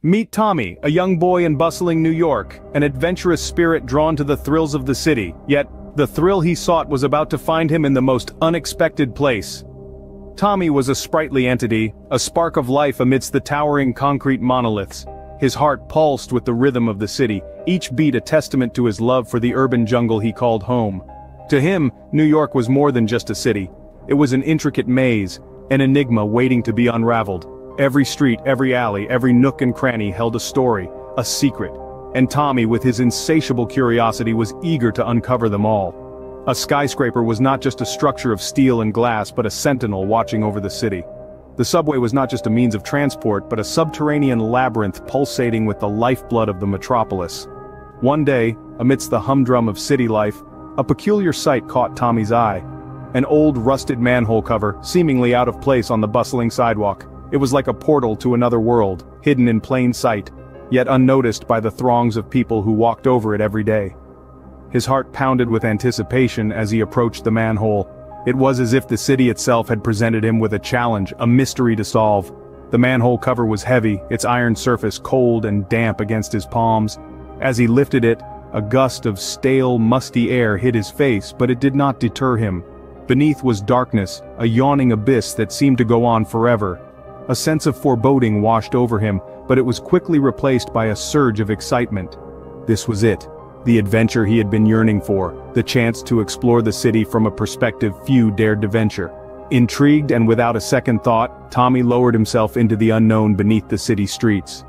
Meet Tommy, a young boy in bustling New York, an adventurous spirit drawn to the thrills of the city, yet, the thrill he sought was about to find him in the most unexpected place. Tommy was a sprightly entity, a spark of life amidst the towering concrete monoliths. His heart pulsed with the rhythm of the city, each beat a testament to his love for the urban jungle he called home. To him, New York was more than just a city. It was an intricate maze, an enigma waiting to be unraveled. Every street, every alley, every nook and cranny held a story, a secret. And Tommy, with his insatiable curiosity, was eager to uncover them all. A skyscraper was not just a structure of steel and glass but a sentinel watching over the city. The subway was not just a means of transport but a subterranean labyrinth pulsating with the lifeblood of the metropolis. One day, amidst the humdrum of city life, a peculiar sight caught Tommy's eye. An old rusted manhole cover, seemingly out of place on the bustling sidewalk. It was like a portal to another world, hidden in plain sight, yet unnoticed by the throngs of people who walked over it every day. His heart pounded with anticipation as he approached the manhole. It was as if the city itself had presented him with a challenge, a mystery to solve. The manhole cover was heavy, its iron surface cold and damp against his palms. As he lifted it, a gust of stale, musty air hit his face, but it did not deter him. Beneath was darkness, a yawning abyss that seemed to go on forever. A sense of foreboding washed over him, but it was quickly replaced by a surge of excitement. This was it. The adventure he had been yearning for, the chance to explore the city from a perspective few dared to venture. Intrigued and without a second thought, Tommy lowered himself into the unknown beneath the city streets.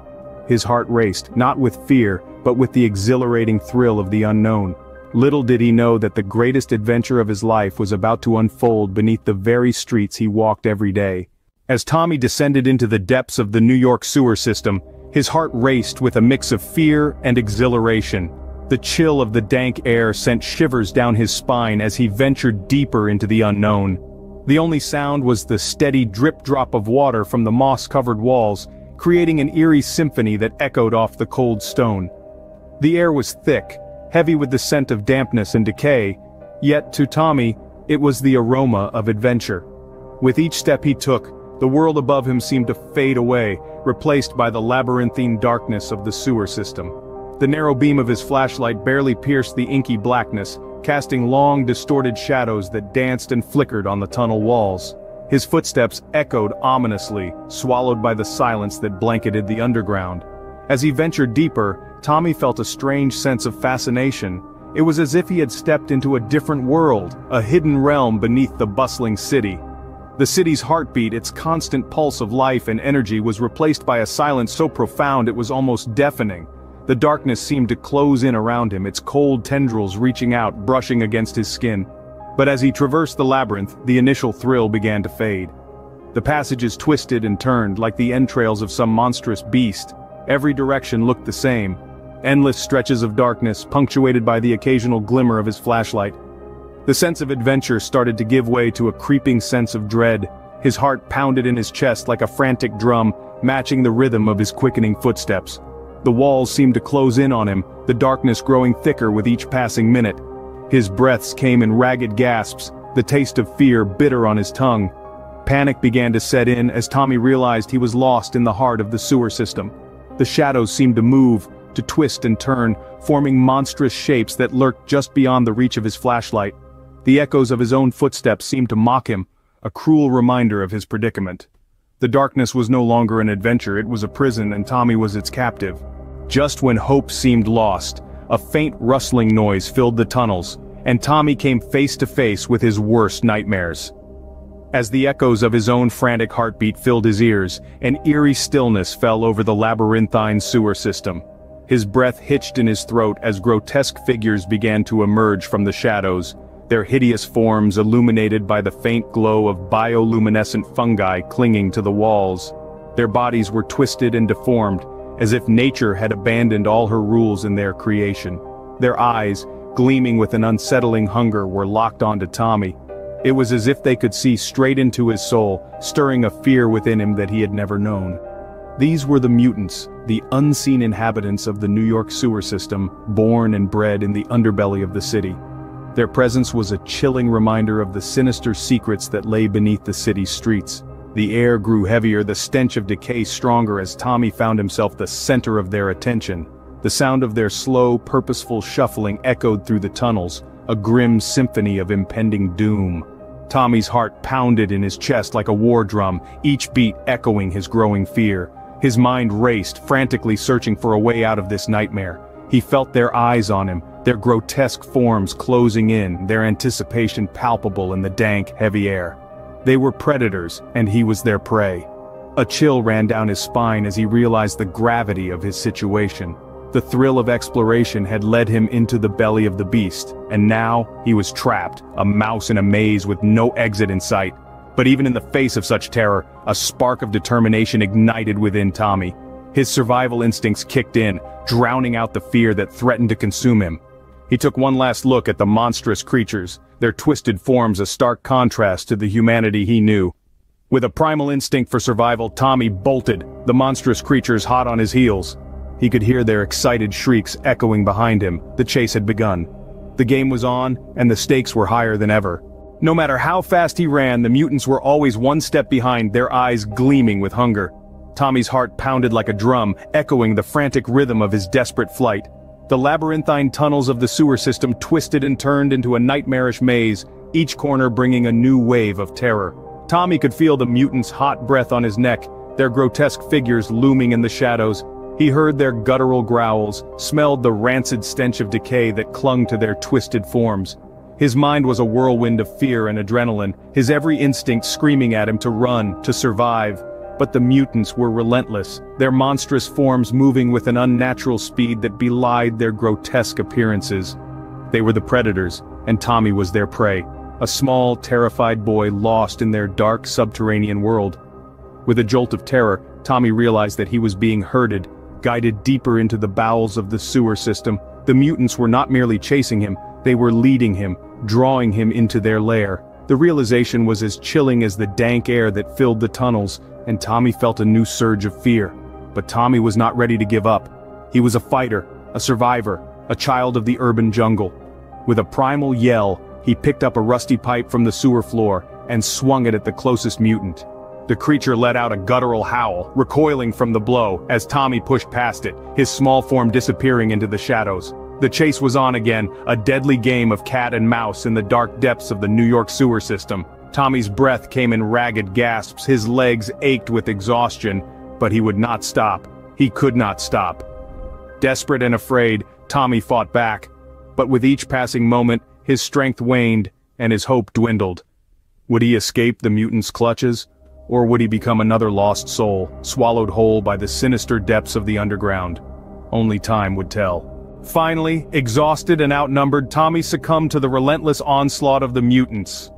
His heart raced, not with fear, but with the exhilarating thrill of the unknown. Little did he know that the greatest adventure of his life was about to unfold beneath the very streets he walked every day. As Tommy descended into the depths of the New York sewer system, his heart raced with a mix of fear and exhilaration. The chill of the dank air sent shivers down his spine as he ventured deeper into the unknown. The only sound was the steady drip-drop of water from the moss-covered walls, creating an eerie symphony that echoed off the cold stone. The air was thick, heavy with the scent of dampness and decay, yet to Tommy, it was the aroma of adventure. With each step he took, the world above him seemed to fade away, replaced by the labyrinthine darkness of the sewer system. The narrow beam of his flashlight barely pierced the inky blackness, casting long, distorted shadows that danced and flickered on the tunnel walls. His footsteps echoed ominously, swallowed by the silence that blanketed the underground. As he ventured deeper, Tommy felt a strange sense of fascination. It was as if he had stepped into a different world, a hidden realm beneath the bustling city. The city's heartbeat, its constant pulse of life and energy, was replaced by a silence so profound it was almost deafening. The darkness seemed to close in around him, its cold tendrils reaching out, brushing against his skin. But as he traversed the labyrinth, the initial thrill began to fade. The passages twisted and turned like the entrails of some monstrous beast. Every direction looked the same. Endless stretches of darkness, punctuated by the occasional glimmer of his flashlight. The sense of adventure started to give way to a creeping sense of dread. His heart pounded in his chest like a frantic drum, matching the rhythm of his quickening footsteps. The walls seemed to close in on him, the darkness growing thicker with each passing minute. His breaths came in ragged gasps, the taste of fear bitter on his tongue. Panic began to set in as Tommy realized he was lost in the heart of the sewer system. The shadows seemed to move, to twist and turn, forming monstrous shapes that lurked just beyond the reach of his flashlight. The echoes of his own footsteps seemed to mock him, a cruel reminder of his predicament. The darkness was no longer an adventure, it was a prison, and Tommy was its captive. Just when hope seemed lost, a faint rustling noise filled the tunnels, and Tommy came face to face with his worst nightmares. As the echoes of his own frantic heartbeat filled his ears, an eerie stillness fell over the labyrinthine sewer system. His breath hitched in his throat as grotesque figures began to emerge from the shadows, their hideous forms illuminated by the faint glow of bioluminescent fungi clinging to the walls. Their bodies were twisted and deformed, as if nature had abandoned all her rules in their creation. Their eyes, gleaming with an unsettling hunger, were locked onto Tommy. It was as if they could see straight into his soul, stirring a fear within him that he had never known. These were the mutants, the unseen inhabitants of the New York sewer system, born and bred in the underbelly of the city. Their presence was a chilling reminder of the sinister secrets that lay beneath the city's streets. The air grew heavier, the stench of decay stronger as Tommy found himself the center of their attention. The sound of their slow, purposeful shuffling echoed through the tunnels, a grim symphony of impending doom. Tommy's heart pounded in his chest like a war drum, each beat echoing his growing fear. His mind raced, frantically searching for a way out of this nightmare. He felt their eyes on him, their grotesque forms closing in, their anticipation palpable in the dank, heavy air. They were predators, and he was their prey. A chill ran down his spine as he realized the gravity of his situation. The thrill of exploration had led him into the belly of the beast, and now he was trapped, a mouse in a maze with no exit in sight. But even in the face of such terror, a spark of determination ignited within Tommy. His survival instincts kicked in, drowning out the fear that threatened to consume him. He took one last look at the monstrous creatures, their twisted forms a stark contrast to the humanity he knew. With a primal instinct for survival, Tommy bolted, the monstrous creatures hot on his heels. He could hear their excited shrieks echoing behind him. The chase had begun. The game was on, and the stakes were higher than ever. No matter how fast he ran, the mutants were always one step behind, their eyes gleaming with hunger. Tommy's heart pounded like a drum, echoing the frantic rhythm of his desperate flight. The labyrinthine tunnels of the sewer system twisted and turned into a nightmarish maze, each corner bringing a new wave of terror. Tommy could feel the mutants' hot breath on his neck, their grotesque figures looming in the shadows. He heard their guttural growls, smelled the rancid stench of decay that clung to their twisted forms. His mind was a whirlwind of fear and adrenaline, his every instinct screaming at him to run, to survive. But the mutants were relentless, their monstrous forms moving with an unnatural speed that belied their grotesque appearances. They were the predators, and Tommy was their prey, a small, terrified boy lost in their dark subterranean world. With a jolt of terror, Tommy realized that he was being herded, guided deeper into the bowels of the sewer system. The mutants were not merely chasing him, they were leading him, drawing him into their lair. The realization was as chilling as the dank air that filled the tunnels, and Tommy felt a new surge of fear. But Tommy was not ready to give up. He was a fighter, a survivor, a child of the urban jungle. With a primal yell, he picked up a rusty pipe from the sewer floor and swung it at the closest mutant. The creature let out a guttural howl, recoiling from the blow, as Tommy pushed past it, his small form disappearing into the shadows. The chase was on again, a deadly game of cat and mouse in the dark depths of the New York sewer system. Tommy's breath came in ragged gasps, his legs ached with exhaustion, but he would not stop. He could not stop. Desperate and afraid, Tommy fought back. But with each passing moment, his strength waned, and his hope dwindled. Would he escape the mutants' clutches? Or would he become another lost soul, swallowed whole by the sinister depths of the underground? Only time would tell. Finally, exhausted and outnumbered, Tommy succumbed to the relentless onslaught of the mutants.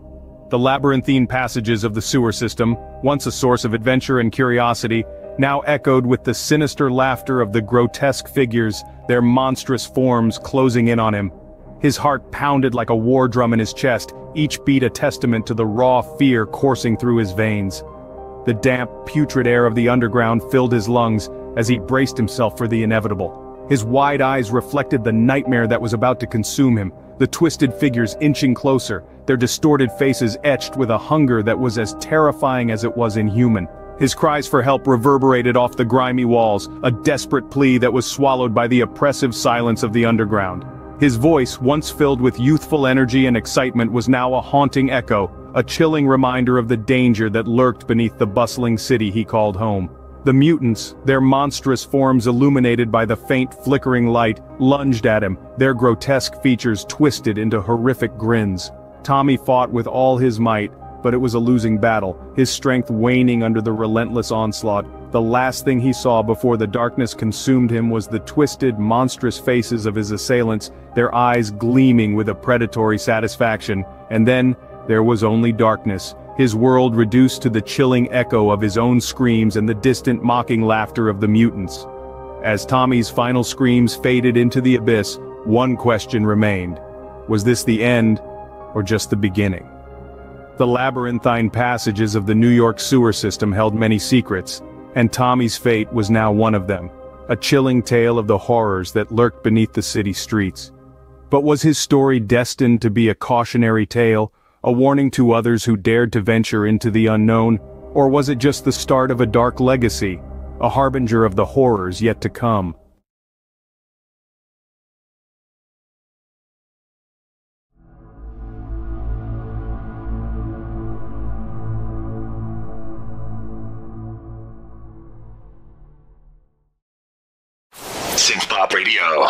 The labyrinthine passages of the sewer system, once a source of adventure and curiosity, now echoed with the sinister laughter of the grotesque figures, their monstrous forms closing in on him. His heart pounded like a war drum in his chest, each beat a testament to the raw fear coursing through his veins. The damp, putrid air of the underground filled his lungs as he braced himself for the inevitable. His wide eyes reflected the nightmare that was about to consume him, the twisted figures inching closer, their distorted faces etched with a hunger that was as terrifying as it was inhuman. His cries for help reverberated off the grimy walls, a desperate plea that was swallowed by the oppressive silence of the underground. His voice, once filled with youthful energy and excitement, was now a haunting echo, a chilling reminder of the danger that lurked beneath the bustling city he called home. The mutants, their monstrous forms illuminated by the faint flickering light, lunged at him, their grotesque features twisted into horrific grins. Tommy fought with all his might, but it was a losing battle, his strength waning under the relentless onslaught. The last thing he saw before the darkness consumed him was the twisted, monstrous faces of his assailants, their eyes gleaming with a predatory satisfaction. And then, there was only darkness, his world reduced to the chilling echo of his own screams and the distant mocking laughter of the mutants. As Tommy's final screams faded into the abyss, one question remained. Was this the end, or just the beginning? The labyrinthine passages of the New York sewer system held many secrets, and Tommy's fate was now one of them, a chilling tale of the horrors that lurked beneath the city streets. But was his story destined to be a cautionary tale, a warning to others who dared to venture into the unknown? Or was it just the start of a dark legacy, a harbinger of the horrors yet to come? Synth Pop Radio.